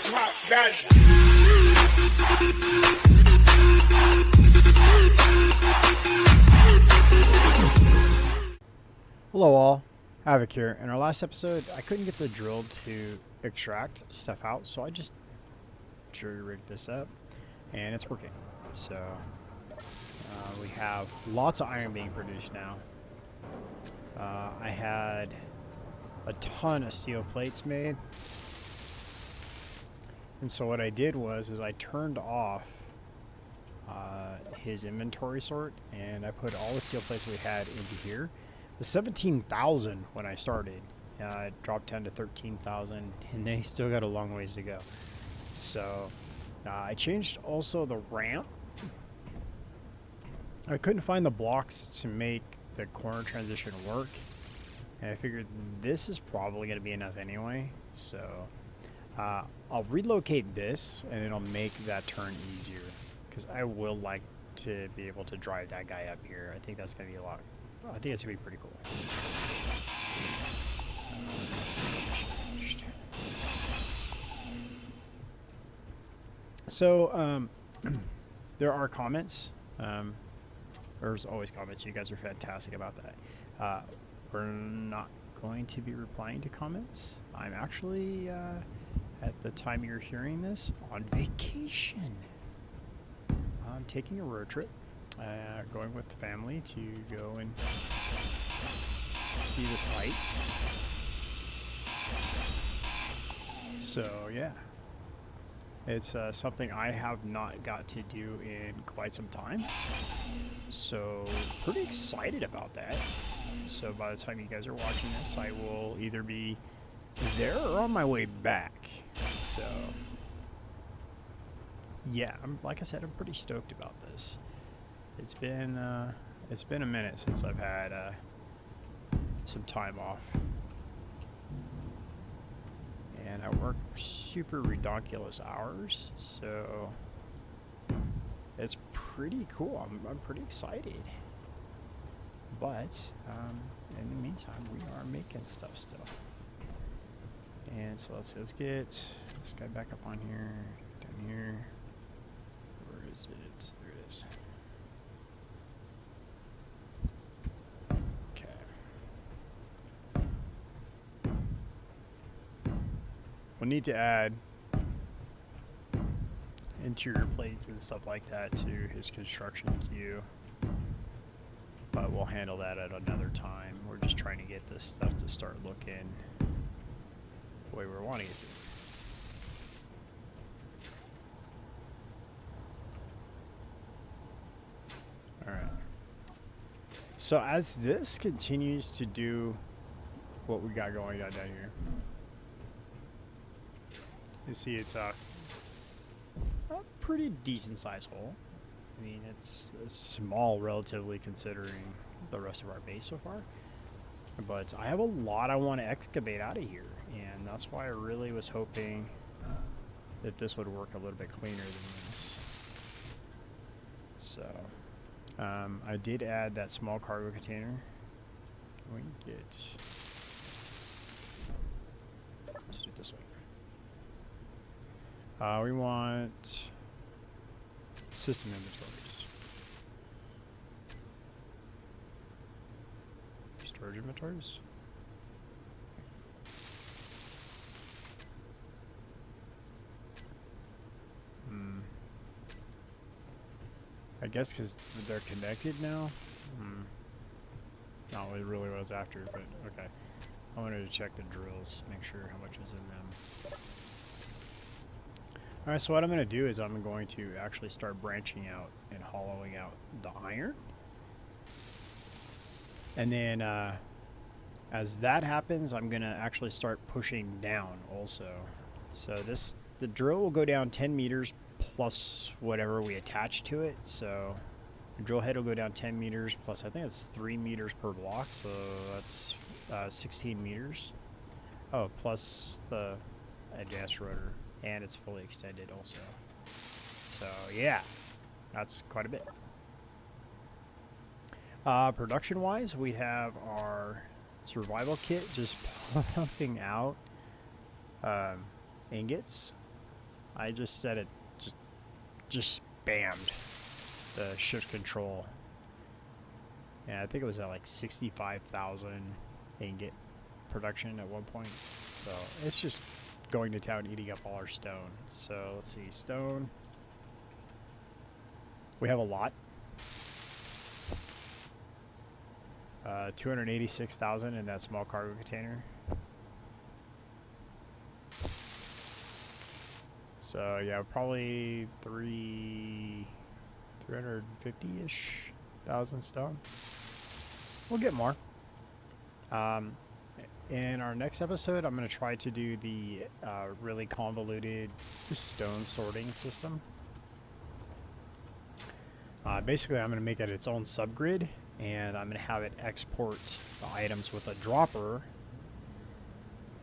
Drop that. Hello all, Havoc here. In our last episode, I couldn't get the drill to extract stuff out, so I just jury-rigged this up, and it's working. So, we have lots of iron being produced now. I had a ton of steel plates made, and so what I did was I turned off his inventory sort, and I put all the steel plates we had into here. The 17,000 when I started, it dropped down to 13,000, and they still got a long ways to go. So I changed also the ramp. I couldn't find the blocks to make the corner transition work, and I figured this is probably going to be enough anyway. So I'll relocate this, and it'll make that turn easier, because I will like to be able to drive that guy up here. I think that's going to be a lot. I think it's going to be pretty cool. So, there are comments. There's always comments. You guys are fantastic about that. We're not going to be replying to comments. I'm actually, at the time you're hearing this, on vacation. I'm taking a road trip. Going with the family to go and see the sights. So yeah, it's something I have not got to do in quite some time. So pretty excited about that. So by the time you guys are watching this, I will either be there or on my way back. So yeah, like I said, I'm pretty stoked about this. It's been a minute since I've had some time off, and I work super redonkulous hours, so it's pretty cool. I'm pretty excited. But in the meantime, we are making stuff still. And so let's get this guy back up on here, down here. Where is it? There it is. We'll need to add interior plates and stuff like that to his construction queue, but we'll handle that at another time. We're just trying to get this stuff to start looking the way we're wanting it to. Alright. So as this continues to do what we got going on down here, you see it's a pretty decent sized hole. I mean, it's small relatively considering the rest of our base so far. But I have a lot I want to excavate out of here, and that's why I really was hoping that this would work a little bit cleaner than this. So, I did add that small cargo container. Can we get... Let's do it this way. We want system inventories. Storage inventories. I guess because they're connected now. Not what it really was after, but okay. I wanted to check the drills, make sure how much was in them. Alright, so what I'm going to do is I'm going to actually start branching out and hollowing out the iron. And then as that happens, I'm going to actually start pushing down also. So the drill will go down 10 meters plus whatever we attach to it. So the drill head will go down 10 meters plus I think it's 3 meters per block. So that's 16 meters. Oh, plus the advanced rotor. And it's fully extended also. So yeah, that's quite a bit. Production wise, we have our survival kit just pumping out ingots I just said it just spammed the shift control. Yeah, I think it was at like 65,000 ingot production at one point. So it's just going to town eating up all our stone. So let's see, stone. We have a lot. 286,000 in that small cargo container. So yeah, probably 350-ish thousand stone. We'll get more. In our next episode, I'm going to try to do the really convoluted stone sorting system. Basically, I'm going to make it its own subgrid, and I'm going to have it export the items with a dropper,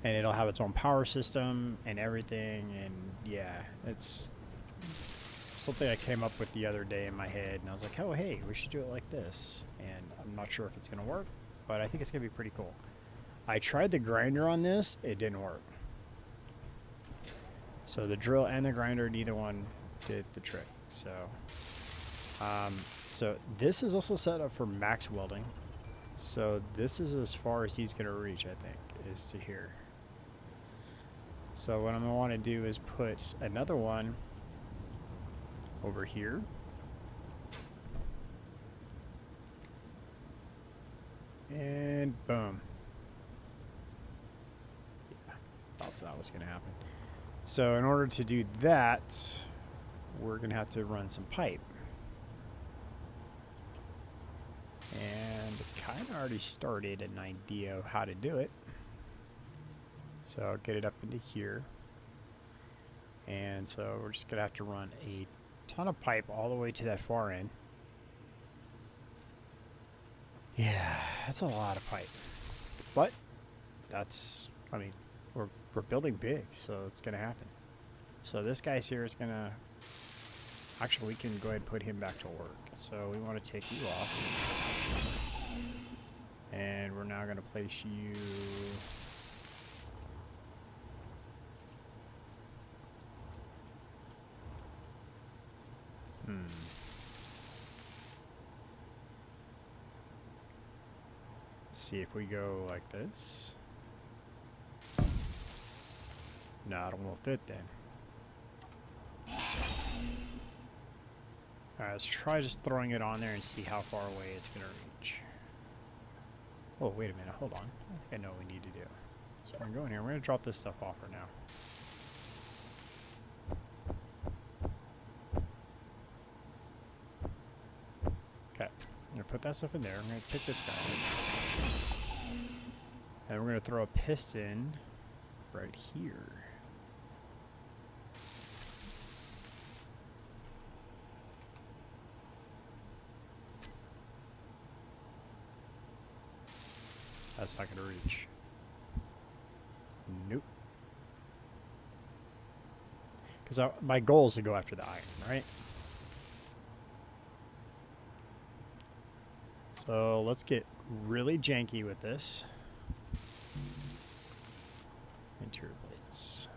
and it'll have its own power system and everything. And yeah, it's something I came up with the other day in my head, and I was like, oh hey, we should do it like this. And I'm not sure if it's going to work, but I think it's going to be pretty cool. I tried the grinder on this, it didn't work. So the drill and the grinder, neither one did the trick. So so this is also set up for max welding. So this is as far as he's going to reach, I think, is to here. So what I'm going to want to do is put another one over here. And boom. Yeah, thought that was going to happen. So in order to do that, we're going to have to run some pipe. And kind of already started an idea of how to do it. So I'll get it up into here. And so we're just going to have to run a ton of pipe all the way to that far end. Yeah, that's a lot of pipe. But that's, I mean, we're building big, so it's going to happen. So this guy's here is going to, actually we can go ahead and put him back to work. So we want to take you off. And we're now going to place you Let's see if we go like this. No, it won't fit then. Alright, let's try just throwing it on there and see how far away it's going to reach. Oh, wait a minute. Hold on. I think I know what we need to do. So we're going here. We're going to drop this stuff off for now. Okay. I'm going to put that stuff in there. I'm going to pick this guy up. And we're going to throw a piston right here. That's not going to reach. Nope. Because my goal is to go after the iron, right? So let's get really janky with this. Interior plates.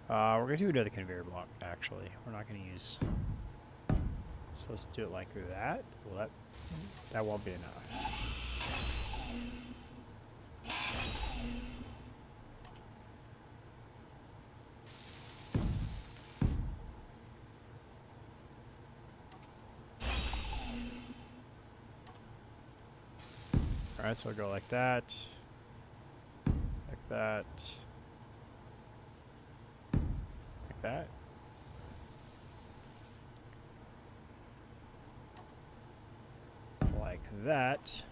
We're going to do another conveyor block, actually. We're not going to use... So let's do it like that. Well, that won't be enough. Alright, so I'll go like that. Like that. Like that. Like that.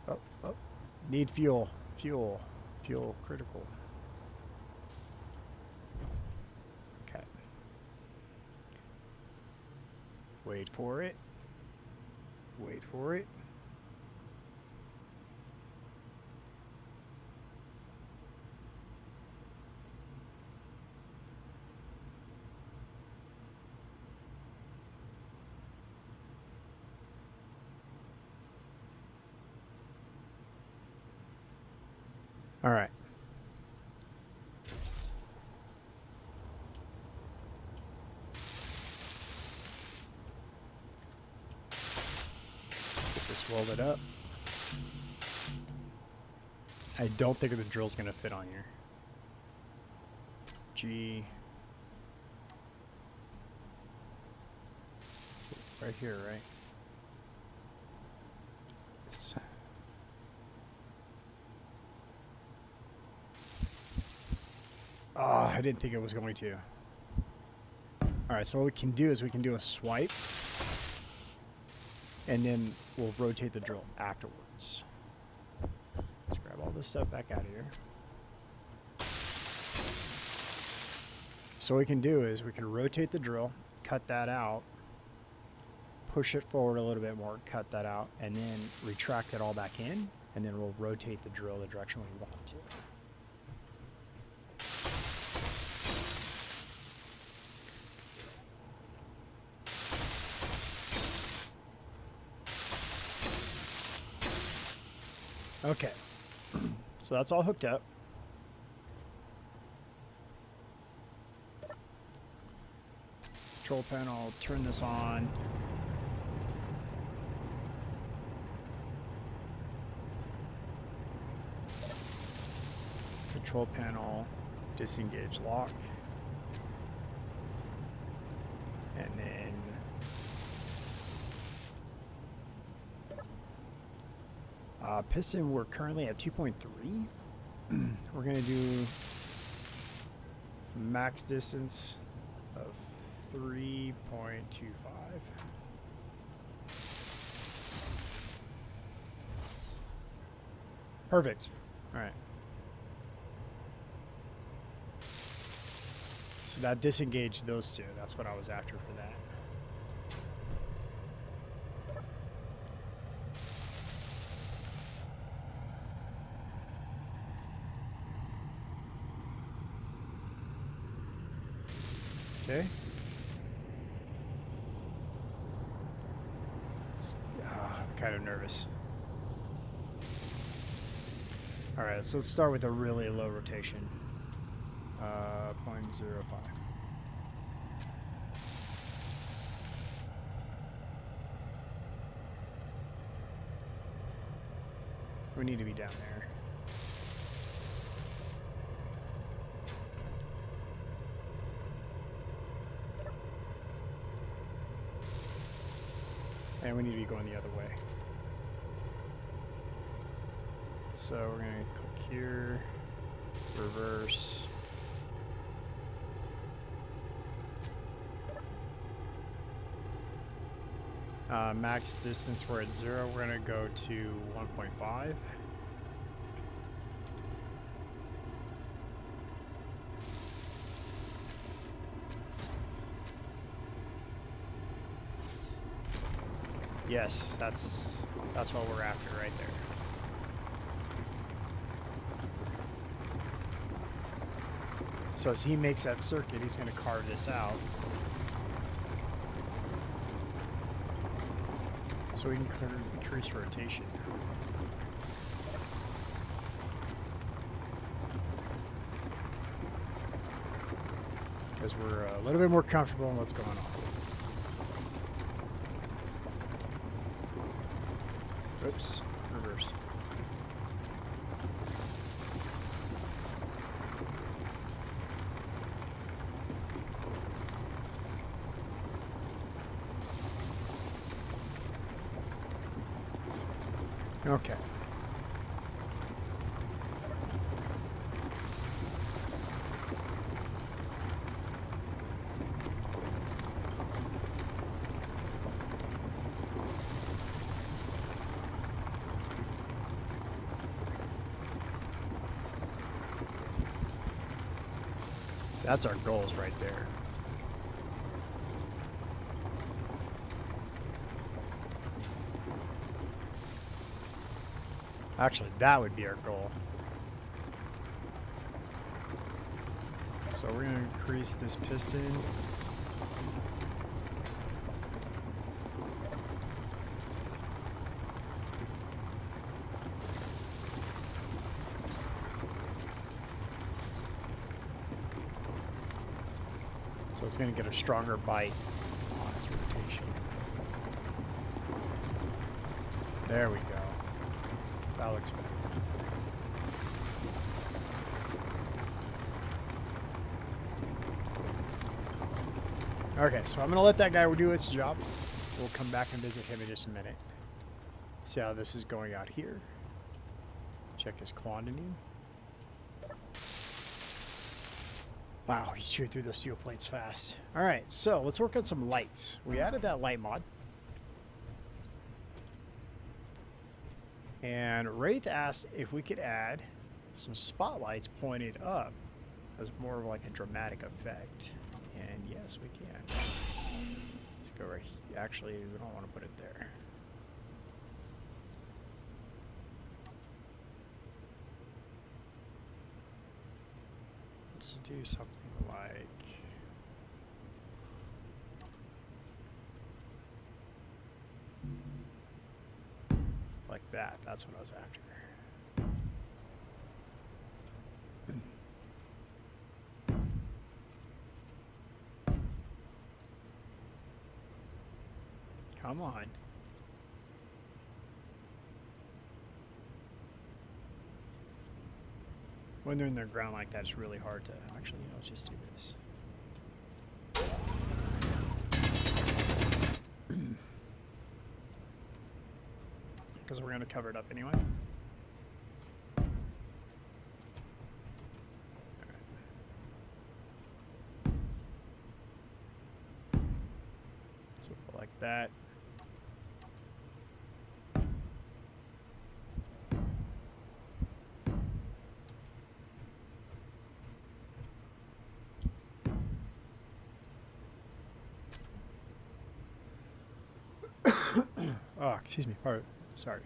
Oh, oh. Need fuel. Fuel. Fuel critical. Okay. Wait for it. Wait for it. All right. Get this welded up. I don't think the drill's gonna fit on here. G. Right here, right? Yes. Oh, I didn't think it was going to. Alright, so what we can do is we can do a swipe. And then we'll rotate the drill afterwards. Let's grab all this stuff back out of here. So what we can do is we can rotate the drill, cut that out, push it forward a little bit more, cut that out, and then retract it all back in, and then we'll rotate the drill the direction we want it to. Okay, so that's all hooked up. Control panel, turn this on. Control panel, disengage lock. And then piston, we're currently at 2.3. We're going to do max distance of 3.25. Perfect. All right. So that disengaged those two. That's what I was after for that. Okay. I'm kind of nervous. All right, so let's start with a really low rotation. 0.05. We need to be down there. And we need to be going the other way. So we're going to click here, reverse. Max distance, we're at 0. We're going to go to 1.5. Yes, that's what we're after right there. So as he makes that circuit, he's going to carve this out. So we can increase rotation. Because we're a little bit more comfortable in what's going on. Oops, reverse. Okay. So that's our goals right there. Actually, that would be our goal. So we're going to increase this piston. it's going to get a stronger bite on its rotation. There we go. That looks better. Okay, so I'm going to let that guy do its job. We'll come back and visit him in just a minute. See how this is going out here. Check his quantity. Wow, he's chewing through those steel plates fast. Alright, so let's work on some lights. We added that light mod. And Wraith asked if we could add some spotlights pointed up as more of like a dramatic effect. And yes, we can. Let's go right here. Actually, we don't want to put it there. Let's do something like that. That's what I was after. Come on. When they're in the ground like that, it's really hard to... Actually, let's just do this. Because we're going to cover it up anyway. So like that. Oh, excuse me. Sorry.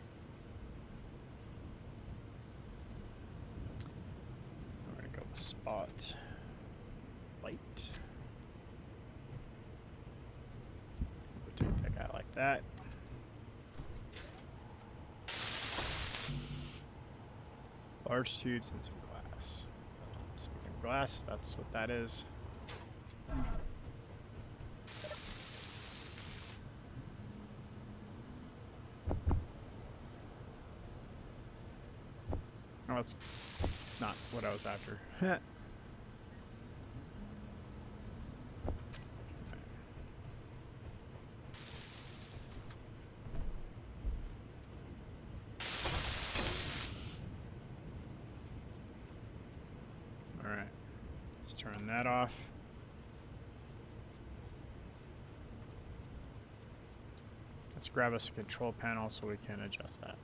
I'm going to go with spot light. Rotate that guy like that. Large tubes and some glass. Speaking of glass, that's what that is. Oh, that's not what I was after. Alright. Let's turn that off. Let's grab us a control panel so we can adjust that.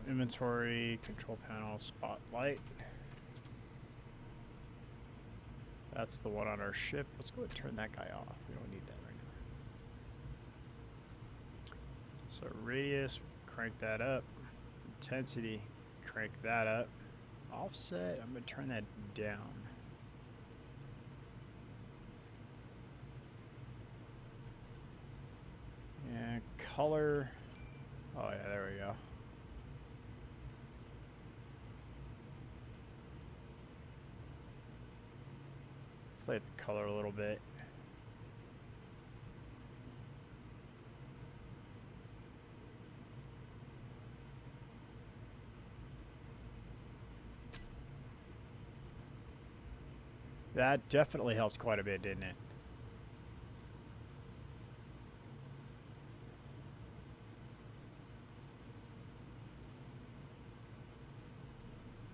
Inventory, control panel, spotlight. That's the one on our ship. Let's go ahead and turn that guy off. We don't need that right now. So radius, crank that up. Intensity, crank that up. Offset, I'm going to turn that down. And color. Oh yeah, there we go. Play with the color a little bit. That definitely helped quite a bit, didn't it?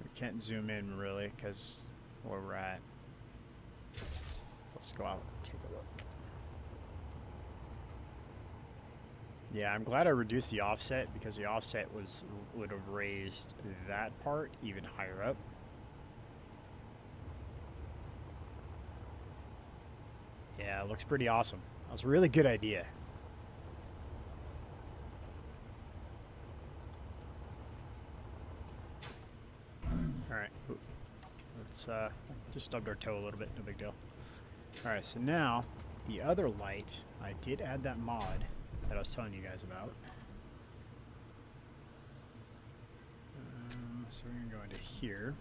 We can't zoom in really because where we're at. Let's go out and take a look. Yeah, I'm glad I reduced the offset because the offset would have raised that part even higher up. Yeah, it looks pretty awesome. That was a really good idea. Alright. Let's just stubbed our toe a little bit, no big deal. Alright, so now the other light, I did add that mod that I was telling you guys about. So we're going to go into here.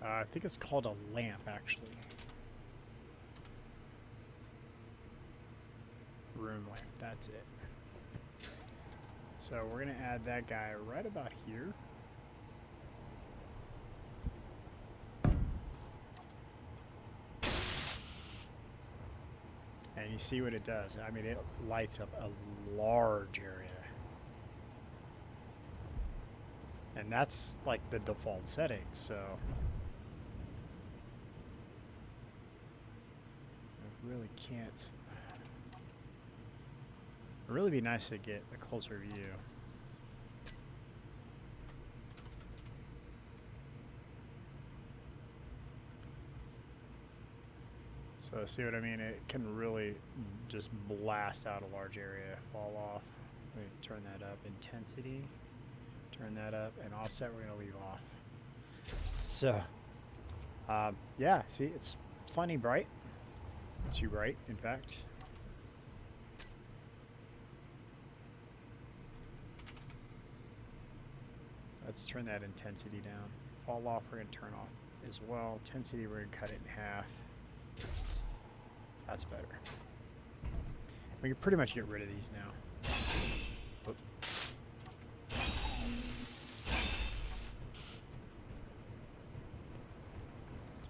I think it's called a lamp, actually. Room lamp, that's it. So we're going to add that guy right about here. And you see what it does. I mean, it lights up a large area. And that's like the default setting, so I really can't. It'd really be nice to get a closer view. So see what I mean? It can really just blast out a large area, fall off. Let me turn that up. Intensity. Turn that up. And offset we're going to leave off. So, yeah, see, it's plenty bright. Too bright, in fact. Let's turn that intensity down. Fall off we're going to turn off as well. Intensity we're going to cut it in half. That's better. We can pretty much get rid of these now. Oop.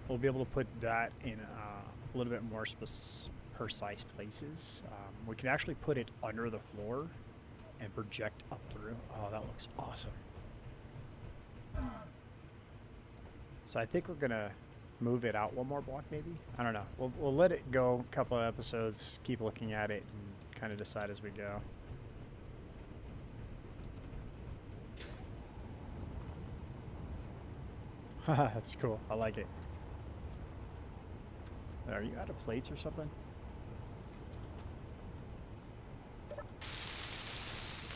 We'll be able to put that in a little bit more precise places. We can actually put it under the floor and project up through. Oh, that looks awesome. So I think we're going to move it out one more block, maybe? I don't know. We'll let it go a couple of episodes, keep looking at it, and kind of decide as we go. Haha, that's cool. I like it. Are you out of plates or something?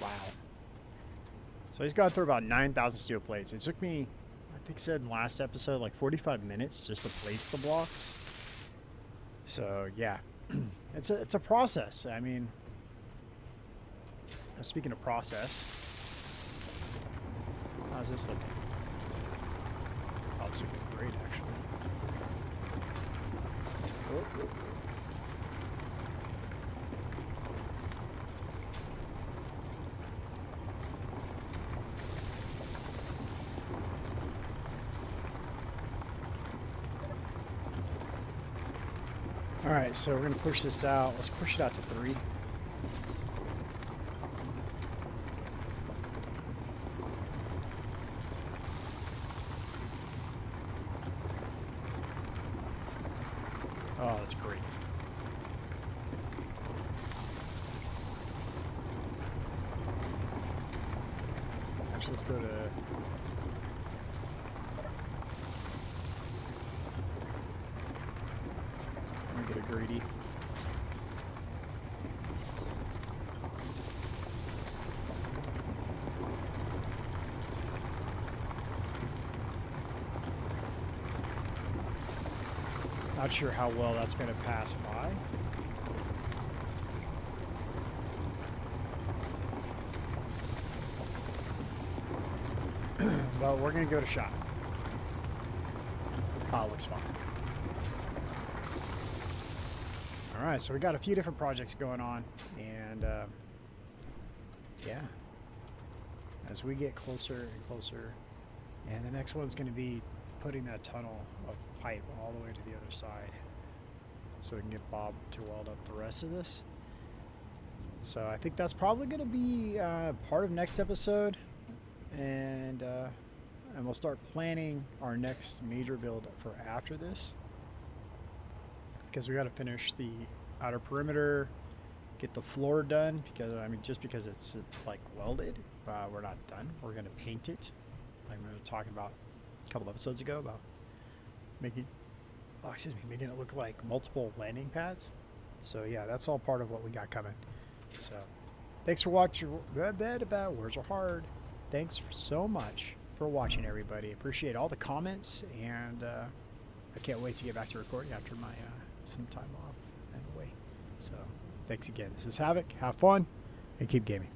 Wow. So he's gone through about 9,000 steel plates. It took me, I think, said in the last episode, like 45 minutes just to place the blocks. So yeah, it's a process. I mean, speaking of process, how's this looking? Oh, it's looking great, actually. Oh. Alright, so we're going to push this out. Let's push it out to 3. Oh, that's great. Actually, let's go to... Get a greedy. Not sure how well that's going to pass by. But we're going to go to shot. Oh, looks fine. Alright, so we got a few different projects going on, and yeah, as we get closer and closer, and the next one's going to be putting that tunnel of pipe all the way to the other side, so we can get Bob to weld up the rest of this. So I think that's probably going to be part of next episode, and we'll start planning our next major build for after this. Because we got to finish the outer perimeter, get the floor done, because I mean, just because it's like welded, we're not done. We're going to paint it, like we were talking about a couple episodes ago about making it look like multiple landing pads. So yeah, that's all part of what we got coming. So thanks for watching. Words are hard. Thanks so much for watching, everybody. Appreciate all the comments, and I can't wait to get back to recording after my some time off and away. So thanks again. This is Havoc. Have fun and keep gaming.